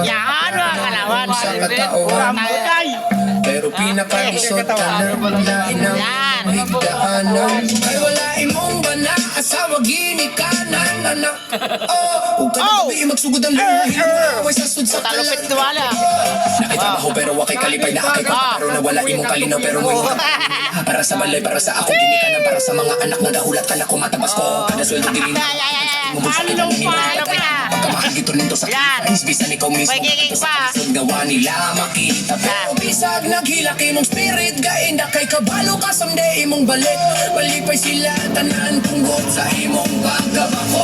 Yan mga kalawan. sa katauhan. Pero pinakaisot ka na lain ng higdaanan. Ay wala imong bana asawa gini kanan anak. Oh, kung magsugod ang luha way sa sud sa Talupit duwala. Nakitrabaho pero wakay kalipay na akay pa. Pero nawala imong kalinaw pero mo para sa balay, para sa ako gini ka na. Para sa mga anak na dahulat ka na kumatabas ko. Kada sweldo dili na Halong pa. pagkamakagito nito sa bisan ikaw mismo sa gawa nila makita. Pero bisag naghilaki mong spirit gainda kay kabalo ka someday imong balik. Malipay sila tanan tungkol sa imong pagkabako.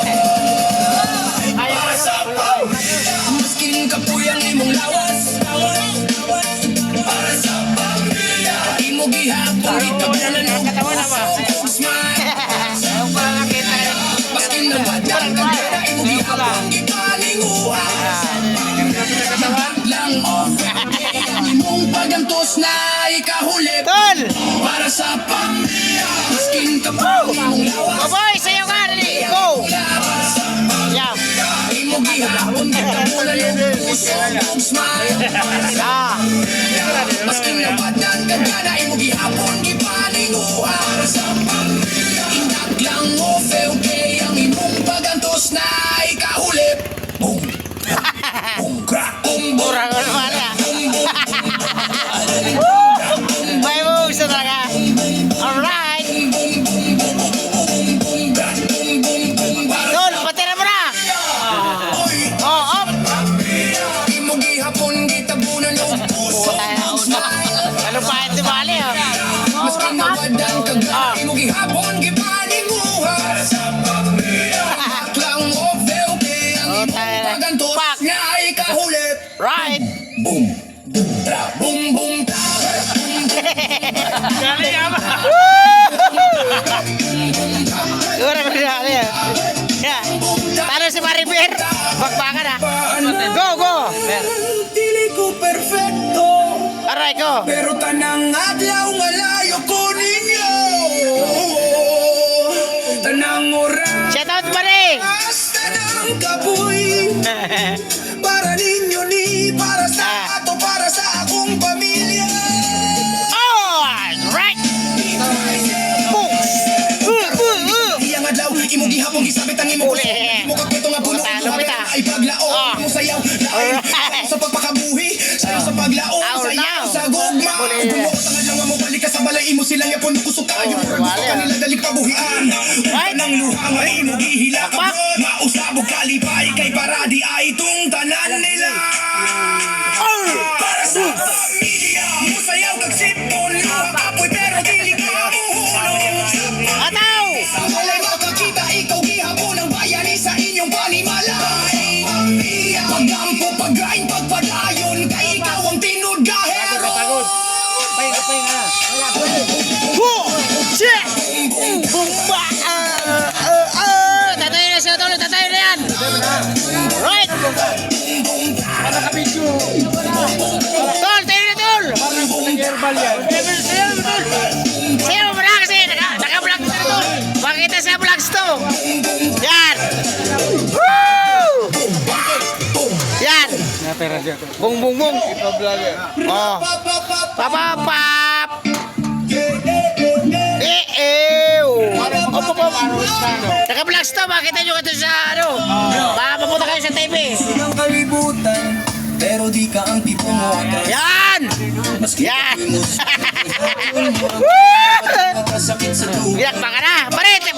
Para sa maskin kapuyang imong lawas. Para sa pamilya imo gihapon itabanan ng smile. Maskin na badang kagana imo gihapon gipalinguan. Lang imong pagantos na ikahulip. Para sa pamilya maskin kapuyang imong lawas. Baboy, sayo ka. Go. Yeah. Imo gihapon gitabulan yung puso mong smile. Maskin na badang kagana imo gihapon gipalinguan. Para sa pamilya indak lang mo okay ang imong pagantos na ikahulip. Boom. Boom crack. Boom boom. Kurang naman ya. May moves na talaga. Alright. Tol, patira mo na. Oh, up. Imo gihapon gitabunan yung puso mong smile. Ano pa ito bali oh. Maskin na badang kagana imo gihapon gipalinguan. Para sa pamilya indak lang mo okay ang imong pagantos na ikahulip. Right. Boom. Boom tra. Boom boom tra. Gali ama. Kurang dali ya. Ya. Taro si Maribir. Bakbakan ah. Go, go. Dili ko perfecto. Aray ko. Pero tanang adlaw nga layo ko ninyo. Tanang oras. Shout out pare. Tanang kapoy. Para ninyo ni. Para sa ato. Para sa akong pamilya. Oh, right. Iyang adlaw. Imong gihapon gisabit ang imong Uli. mo kapito nga puno. Talupit ah. Ay paglao. Mo sayaw. Lain sa pagpakabuhi. Sayaw sa paglao. Sayaw sa gugma. Kung sa nga mo balik ka sa balay imo silang yapon kusok kayo. Gusto kanila dalik pabuhian. Nang luha nga imo gihila ka. Mausabog kalipay kay paradi ay itong tanan nila. Para sa pamilya. Musayaw kag sipon. Luha kapoy pero dili ka muhulong. Ataw. Sa balay makakita ikaw gihapon ang bayani sa inyong panimalay. Pagdampo, paggain, pagpadayon kay ikaw ang tinud gahero. Shit. Bumba. Tatayo na siya tol, tatayo na yan. Right. Tol, tayo na tol. Sayo mo na kasi naka-vlog na tol. Pakita sa vlogs to. Yan. Woo! Yan. Bung bung bung. Oh. Papapap. Naka-vlogs to, makita nyo ito sa ano. Baka mapunta kayo sa TV. Ang kalibutan, pero di ka ang tipo mo. Yan. Yan. Nakasakit sa dugo. Biyak pa ka na. Parete.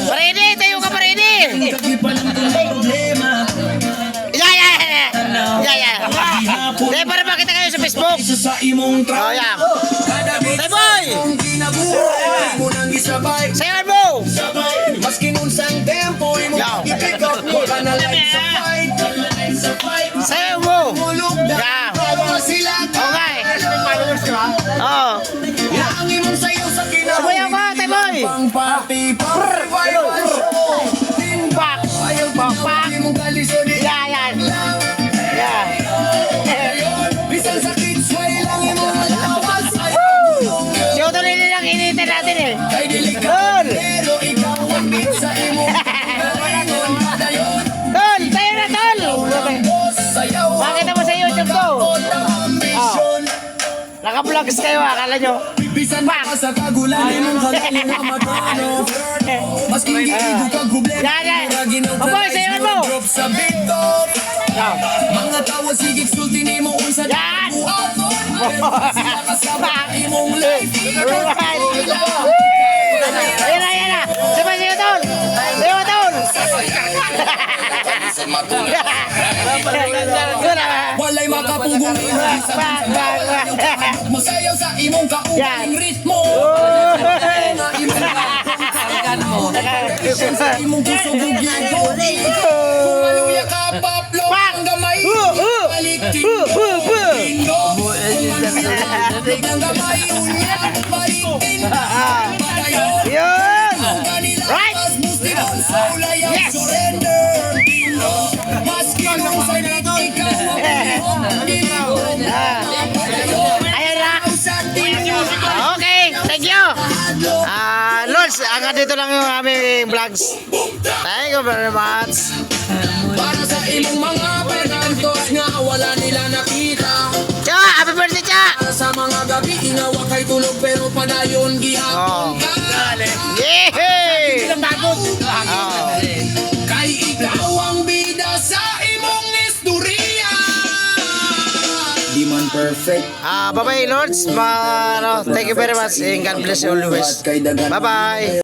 Parete. Tayo ka parete. Yeah. Dahil para makita kayo sa Facebook. Isa sa imong Oh, yeah. Tay boy. mo nang isabay. Sayawan mo. Maski nun sang tempo imo i-pick up mo ka na like sa fight. Sayawan mo. Mulog na Yeah. tawa sila. Okay. Oh. Ang imong sayaw sa kinabuhi. Sumayaw ka, Tay boy. Pang party, pang revival. Pak. Ayaw Pak. imong kalisod. Yan. Yeah. Bisan sa kids, way lang imong lawas. Siyo tuloy nilang initin natin eh. Kay delikado, pero ikaw ang bit sa imong. Tol, tayo na tol. Sayaw Vlogs kayo, akala nyo. Bisan pa sa kagulan imong halali nga magano. Maski giigo ka problema. Yan. Opo, sayo mo. Drop sa bito. Yan. Mga tawa sigig sulti nimo unsa Yan. sila kasama imong life. Ayan na. Sabay sayo tol. Sayo tol. Walay makapugong masayaw sa imong kaugaling ritmo. Nga imong gusto bugigo. Kung maluya ka paplo ang gamay baliktin mo. Ang gamay unya baliktin padayon. Yun. Right. Yes. Surrender. Maski nung sa Ayan na. Okay, thank you. Lords, hanggang dito lang yung aming vlogs. Thank you very much. Para sa imong mga perkantos nga wala nila nakita. Cha, happy birthday, Cha. Para sa mga gabi inawa kay tulog pero padayon gihapon ka. Yehey! Kay ikaw ang bida sa imong istorya. Di man perfect. Bye-bye, Lords. Thank you very much and God bless you always. Bye-bye.